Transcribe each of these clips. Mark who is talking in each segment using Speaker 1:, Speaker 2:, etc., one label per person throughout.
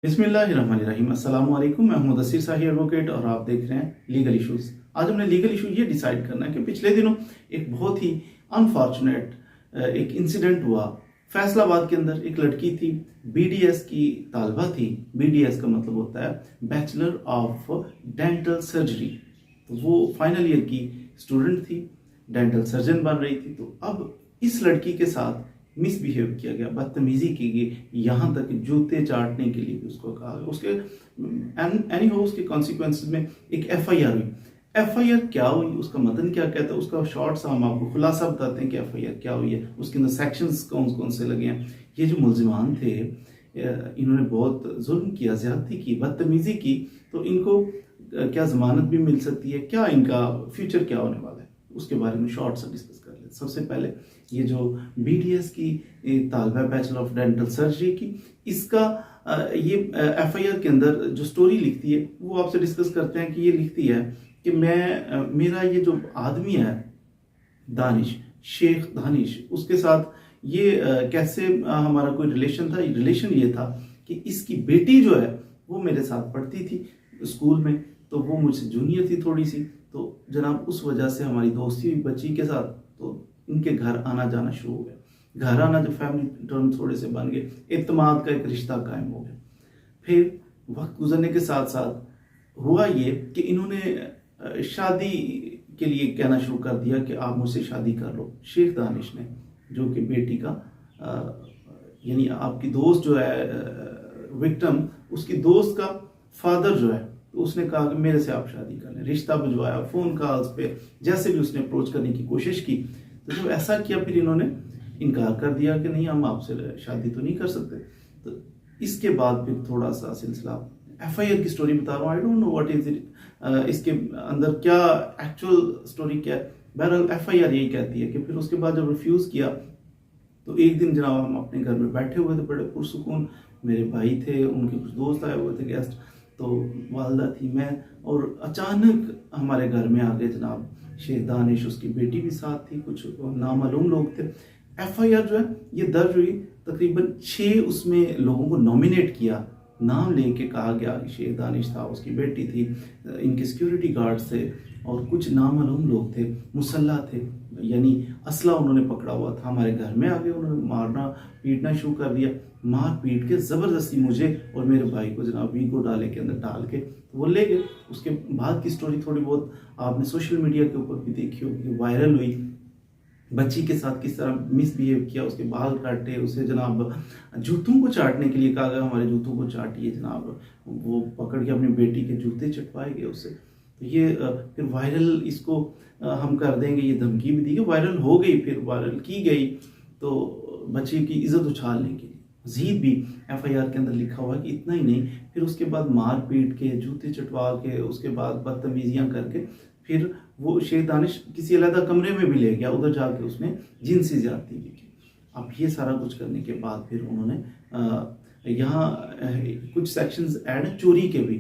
Speaker 1: बिस्मिल्लाहिर्रहमानिर्रहीम। अस्सलाम वालेकुम। मैं मुदस्सिर शाही एडवोकेट और आप देख रहे हैं लीगल इश्यूज। आज हमने लीगल इशू ये डिसाइड करना है कि पिछले दिनों एक बहुत ही अनफॉर्चुनेट एक इंसिडेंट हुआ फैसलाबाद के अंदर। एक लड़की थी, बीडीएस की तालबा थी। बीडीएस का मतलब होता है बैचलर ऑफ डेंटल सर्जरी। तो वो फाइनल ईयर की स्टूडेंट थी, डेंटल सर्जन बन रही थी। तो अब इस लड़की के साथ मिसबिहेव किया गया, बदतमीजी की गई, यहाँ तक जूते चाटने के लिए भी उसको कहा गया। उसके एनी हो उसके कॉन्सिक्वेंसेस में एक एफआईआर हुई। एफआईआर क्या हुई, उसका मतन क्या कहता है, उसका शॉर्ट सा हम आपको खुलासा बताते हैं कि एफआईआर क्या हुई है, उसके अंदर सेक्शंस कौन कौन से लगे हैं। ये जो मुलजिमान थे इन्होंने बहुत जुल्म किया, ज्यादती की, बदतमीजी की। तो इनको क्या जमानत भी मिल सकती है, क्या इनका फ्यूचर क्या होने वाला है, उसके बारे में शॉर्ट सा डिस्कस कर लेते। सबसे पहले ये जो बीडीएस की तालबा बैचलर ऑफ डेंटल सर्जरी की, इसका ये एफआईआर के अंदर जो स्टोरी लिखती है वो आपसे डिस्कस करते हैं। कि ये लिखती है कि मेरा ये जो आदमी है दानिश, शेख दानिश, उसके साथ ये कैसे हमारा कोई रिलेशन था। रिलेशन ये था कि इसकी बेटी जो है वो मेरे साथ पढ़ती थी स्कूल में, तो वो मुझसे जूनियर थी थोड़ी सी। तो जनाब उस वजह से हमारी दोस्ती हुई बच्ची के साथ। तो इनके घर आना जाना शुरू हो गया। घर आना, जो फैमिली टर्म थोड़े से बन गए, इत्तेमाद का एक रिश्ता कायम हो गया। फिर वक्त गुजरने के साथ साथ हुआ ये कि इन्होंने शादी के लिए कहना शुरू कर दिया कि आप मुझसे शादी कर लो। शेख दानिश ने, जो कि बेटी का यानी आपकी दोस्त जो है विक्टिम, उसकी दोस्त का फादर जो है, तो उसने कहा कि मेरे से आप शादी कर लें। रिश्ता भिजवाया फोन कॉल्स पे, जैसे भी उसने अप्रोच करने की कोशिश की। तो जब ऐसा किया फिर इन्होंने इनकार कर दिया कि नहीं, हम आपसे शादी तो नहीं कर सकते। तो इसके बाद फिर थोड़ा सा सिलसिला, एफआईआर की स्टोरी बता रहा हूँ, I don't know what is it, इसके अंदर क्या एक्चुअल स्टोरी क्या है। बहरहाल एफआईआर यही कहती है कि फिर उसके बाद जब रिफ्यूज किया, तो एक दिन जनाब हम अपने घर में बैठे हुए थे बड़े पुरसुकून। मेरे भाई थे, उनके कुछ दोस्त आए हुए थे गेस्ट, तो वालदा थी, मैं, और अचानक हमारे घर में आ गए जनाब शेख दानिश, उसकी बेटी भी साथ थी, कुछ नामालूम लोग थे। एफआईआर जो है ये दर्ज हुई, तकरीबन 6 उसमें लोगों को नॉमिनेट किया, नाम लेके कहा गया कि शेख दानिश था, उसकी बेटी थी, इनके सिक्योरिटी गार्ड्स थे, और कुछ नामालूम लोग थे, मुसल्ला थे, यानी असला उन्होंने पकड़ा हुआ था। हमारे घर में आके उन्होंने मारना पीटना शुरू कर दिया। मार पीट के ज़बरदस्ती मुझे और मेरे भाई को जनाब वीगो डाले के अंदर डाल के वो ले गए। उसके बाद की स्टोरी थोड़ी बहुत आपने सोशल मीडिया के ऊपर भी देखी होगी, वायरल हुई। बच्ची के साथ किस तरह मिसबिहेव किया, उसके बाल काटे, उसे जनाब जूतों को चाटने के लिए कहा गया, हमारे जूतों को चाटिए जनाब। वो पकड़ के अपनी बेटी के जूते चटवाए गए उससे। तो ये फिर वायरल इसको हम कर देंगे, ये धमकी भी दी गई, वायरल हो गई, फिर वायरल की गई। तो बच्चे की इज्जत उछालने के लिए मजीद भी एफआईआर के अंदर लिखा हुआ है कि इतना ही नहीं, फिर उसके बाद मार पीट के, जूते चटवा के, उसके बाद बदतमीजियां करके फिर वो शेख दानिश किसी अलग कमरे में भी ले गया, उधर जाके उसने जिनसी ज्यादती भी की। अब ये सारा कुछ करने के बाद फिर उन्होंने यहाँ कुछ सेक्शंस ऐड हैं चोरी के भी,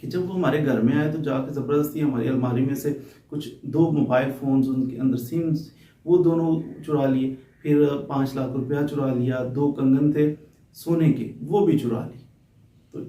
Speaker 1: कि जब वो हमारे घर में आए तो जाके ज़बरदस्ती हमारी अलमारी में से कुछ 2 मोबाइल फ़ोन्स, उनके अंदर सिम्स, वो दोनों चुरा लिए। फिर 5 लाख रुपया चुरा लिया, 2 कंगन थे सोने के, वो भी चुरा ली। तो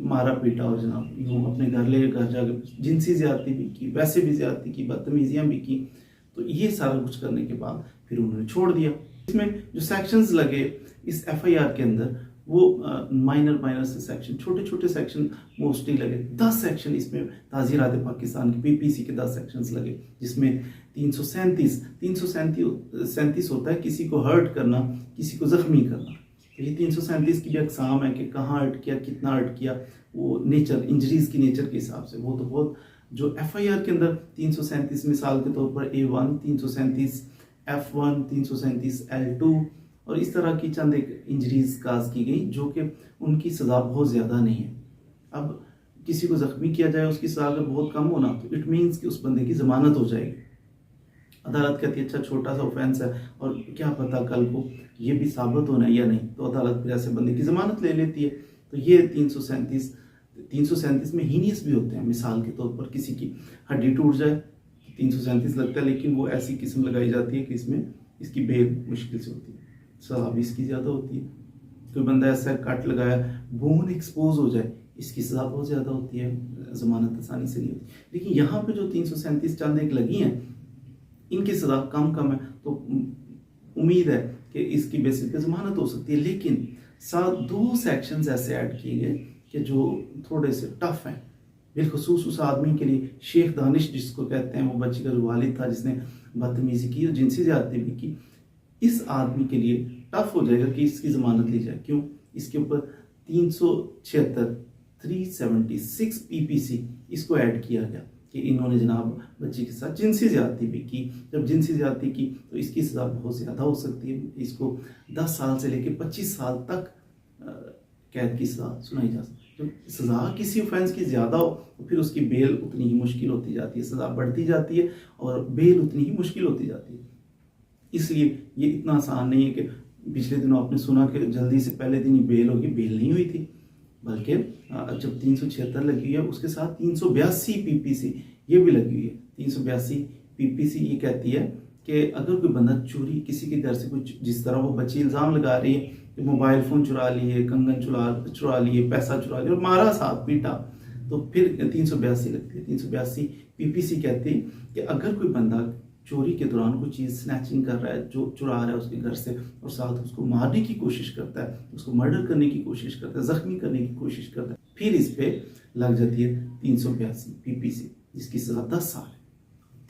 Speaker 1: मारा पीटा, और जनाब यूँ अपने घर जाके जिनसी ज्यादती भी की, वैसे भी ज्यादती की, बदतमीजियाँ भी की। तो ये सारा कुछ करने के बाद फिर उन्होंने छोड़ दिया। इसमें जो सेक्शंस लगे इस एफआईआर के अंदर, वो माइनर से सेक्शन, छोटे छोटे सेक्शन मोस्टली लगे। 10 सेक्शन इसमें ताज़ीरात पाकिस्तान की पीपीसी के 10 सेक्शंस लगे, जिसमें 337 होता है किसी को हर्ट करना, किसी को जख्मी करना। तो ये 337 की भी अकसाम है कि कहाँ हर्ट किया, कितना हर्ट किया, वो नेचर, इंजरीज की नेचर के हिसाब से। वो तो बहुत जो एफआईआर के अंदर 337 मिसाल के तौर पर A1, 337 F1, 337 L2 और इस तरह की चंद एक इंजरीज काज की गई, जो कि उनकी सज़ा बहुत ज़्यादा नहीं है। अब किसी को ज़ख्मी किया जाए, उसकी सज़ा अगर बहुत कम होना, तो इट मीन्स कि उस बंदे की ज़मानत हो जाएगी। अदालत कहती है अच्छा छोटा सा ऑफेंस है, और क्या पता कल को ये भी साबित होना है या नहीं, तो अदालत फिर ऐसे बंदे की ज़मानत ले लेती है। तो ये 337 में हीनियस भी होते हैं। मिसाल के तौर पर किसी की हड्डी टूट जाए, 337 लगता है, लेकिन वो ऐसी किस्म लगाई जाती है कि इसमें इसकी बेल मुश्किल से होती है, सज़ा भी इसकी ज़्यादा होती है। कोई बंदा ऐसा कट लगाया, बोन एक्सपोज हो जाए, इसकी सज़ा बहुत ज़्यादा होती है, ज़मानत आसानी से नहीं होती। लेकिन यहाँ पे जो 337 चंद एक लगी हैं, इनकी सज़ा कम है, तो उम्मीद है कि इसकी बेसिस पे ज़मानत हो सकती है। लेकिन साथ 2 सेक्शंस ऐसे ऐड किए गए कि जो थोड़े से टफ हैं, बिलखसूस उस आदमी के लिए। शेख दानिश जिसको कहते हैं, वो बच्ची का जो वालिद था जिसने बदतमीजी की और जिनसी ज़्यादती भी की, इस आदमी के लिए टफ हो जाएगा कि इसकी ज़मानत ली जाए। क्यों? इसके ऊपर 376 पीपीसी इसको ऐड किया गया कि इन्होंने जनाब बच्ची के साथ जिनसी ज़्यादती भी की। जब जिनसी ज़्यादती की तो इसकी सज़ा बहुत ज़्यादा हो सकती है, इसको 10 साल से लेकर 25 साल तक कैद की सज़ा सुनाई जा सकती है। जब सज़ा किसी ऑफेंस की ज़्यादा हो तो फिर उसकी बेल उतनी ही मुश्किल होती जाती है, सज़ा बढ़ती जाती है और बेल उतनी ही मुश्किल होती जाती है। इसलिए ये इतना आसान नहीं है कि पिछले दिनों आपने सुना कि जल्दी से पहले दिन ही बेल होगी, बेल नहीं हुई थी, बल्कि जब 376 लगी है उसके साथ 382 पीपीसी ये भी लगी हुई है। 382 पीपीसी ये कहती है कि अगर कोई बंदा चोरी किसी के घर से कुछ, जिस तरह वो बच्ची इल्ज़ाम लगा रही है कि मोबाइल फ़ोन चुरा लिए, कंगन चुरा लिए, पैसा चुरा लिया और मारा, साथ पीटा, तो फिर 382 लगती है। 382 पीपीसी कहती है कि अगर कोई बंदा चोरी के दौरान कोई चीज़ स्नैचिंग कर रहा है, जो चुरा रहा है उसके घर से, और साथ उसको मारने की कोशिश करता है, उसको मर्डर करने की कोशिश करता है, जख्मी करने की कोशिश करता है, फिर इस पे लग जाती है 382 पीपीसी, जिसकी सज़ा 10 साल है।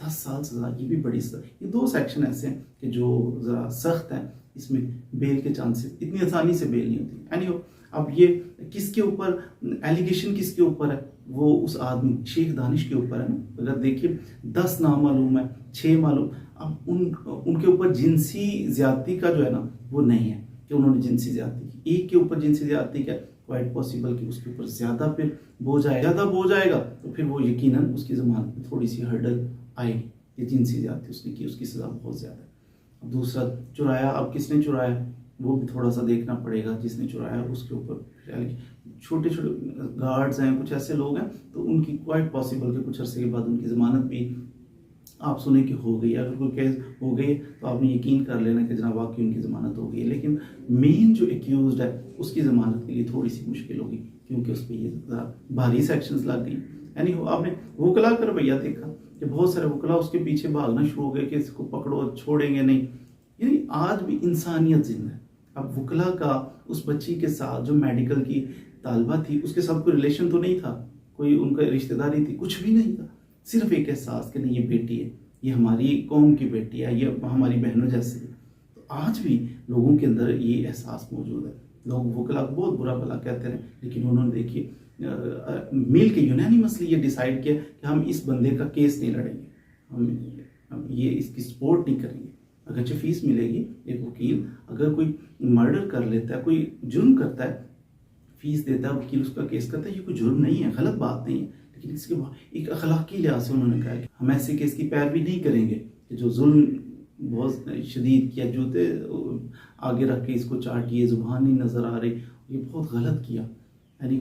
Speaker 1: 10 साल सज़ा, ये भी बड़ी सज़ा। ये 2 सेक्शन ऐसे हैं कि जो ज़रा सख्त हैं, इसमें बेल के चांसेस, इतनी आसानी से बेल नहीं होती। एनीवे, अब ये किसके ऊपर एलिगेशन, किसके ऊपर है? वो उस आदमी शेख दानिश के ऊपर है ना। अगर देखिए 10 नामालूम है, 6 मालूम, अब उनके ऊपर जिनसी ज्यादती का जो है ना वो नहीं है कि उन्होंने जिनसी ज्यादती की। एक के ऊपर जिनसी ज्यादती का क्वाइट पॉसिबल कि उसके ऊपर ज्यादा फिर बोझ आएगा तो फिर वो यकीनन उसकी ज़मानत में थोड़ी सी हर्डल आएगी कि जिनसी ज्यादती उसने की, उसकी सज़ा बहुत ज़्यादा है। अब दूसरा, चुराया, अब किसने चुराया वो भी थोड़ा सा देखना पड़ेगा। जिसने चुराया उसके ऊपर छोटे गार्ड्स हैं, कुछ ऐसे लोग हैं, तो उनकी क्वाइट पॉसिबल कि कुछ अरसे के बाद उनकी ज़मानत भी आप सुने कि हो गई। अगर कोई केस हो गई तो आपने यकीन कर लेना कि जनाब वाकई उनकी ज़मानत हो गई है। लेकिन मेन जो एक्यूज्ड है उसकी ज़मानत के लिए थोड़ी सी मुश्किल होगी, क्योंकि उस पर ये भारी सेक्शंस लग गई। यानी आपने वकला का रवैया देखा कि बहुत सारे वकला उसके पीछे भागना शुरू हो गए कि इसको पकड़ो, छोड़ेंगे नहीं। यानी आज भी इंसानियत जिंदा है। अब वकला का उस बच्ची के साथ जो मेडिकल की तालबा थी, उसके साथ कोई रिलेशन तो नहीं था, कोई उनका रिश्तेदारी थी, कुछ भी नहीं था, सिर्फ एक एहसास कि नहीं ये बेटी है, ये हमारी कौम की बेटी है, ये हमारी बहनों जैसी है। तो आज भी लोगों के अंदर ये एहसास मौजूद है। लोग वकला को बहुत बुरा भला कहते हैं, लेकिन उन्होंने देखिए मिल के यूनानिमसली ये डिसाइड किया कि हम इस बंदे का केस नहीं लड़ेंगे, हम ये इसकी सपोर्ट नहीं करेंगे। अगरचे फीस मिलेगी, एक वकील अगर कोई मर्डर कर लेता है, कोई जुर्म करता है, फीस देता है, वकील उसका केस करता है, ये कोई जुर्म नहीं है, गलत बात नहीं है। लेकिन इसके बाद एक अखलाकी लिहाज से उन्होंने कहा कि हम ऐसे केस की पैरवी नहीं करेंगे कि जो जुल्म बहुत शदीद किया, जूते आगे रख के इसको चाटिए, जुबान नहीं नज़र आ रही, ये बहुत गलत किया। यानी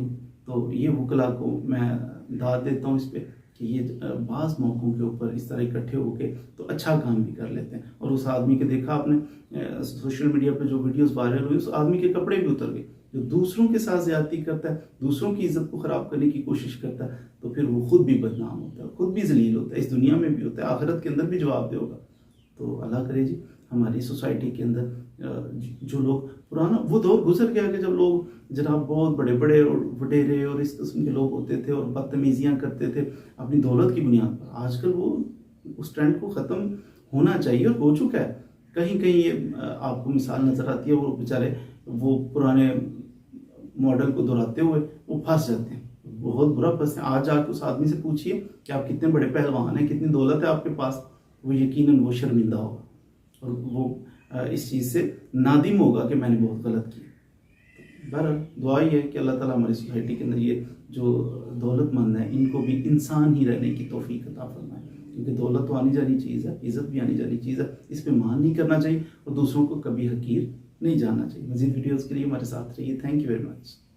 Speaker 1: तो ये वकला को मैं दाद देता हूँ इस पर कि ये बाज़ मौक़ों के ऊपर इस तरह इकट्ठे होके तो अच्छा काम भी कर लेते हैं। और उस आदमी के देखा आपने सोशल मीडिया पे जो वीडियोस वायरल हुई, उस आदमी के कपड़े भी उतर गए। जो दूसरों के साथ ज़्यादती करता है, दूसरों की इज्जत को ख़राब करने की कोशिश करता है, तो फिर वो खुद भी बदनाम होता है, खुद भी जलील होता है, इस दुनिया में भी होता है, आखिरत के अंदर भी जवाब देगा। तो अल्लाह करे जी हमारी सोसाइटी के अंदर जो लोग, पुराना वो दौर गुजर गया कि जब लोग जनाब बहुत बड़े बड़े और वडेरे और इस किस्म के लोग होते थे और बदतमीजियाँ करते थे अपनी दौलत की बुनियाद पर। आजकल वो उस ट्रेंड को ख़त्म होना चाहिए और हो चुका है। कहीं कहीं ये आपको मिसाल नज़र आती है, वो बेचारे वो पुराने मॉडल को दोहराते हुए वो फंस जाते हैं, बहुत बुरा फंसते हैं। आज जाके उस आदमी से पूछिए कि आप कितने बड़े पहलवान हैं, कितनी दौलत है आपके पास, वो यकीनन वो शर्मिंदा होगा और वो इस चीज़ से नादिम होगा कि मैंने बहुत गलत किया। बहरहाल दुआ ही है कि अल्लाह ताला हमारी सोसाइटी के अंदर ये जो दौलतमंद है इनको भी इंसान ही रहने की तौफीक अता फरमाए, क्योंकि दौलत तो आनी जानी चीज़ है, इज़्ज़त भी आनी जानी चीज़ है, इस पर मान नहीं करना चाहिए और दूसरों को कभी हकीर नहीं जानना चाहिए। मज़ीद वीडियोज़ के लिए हमारे साथ रहिए। Thank you very much.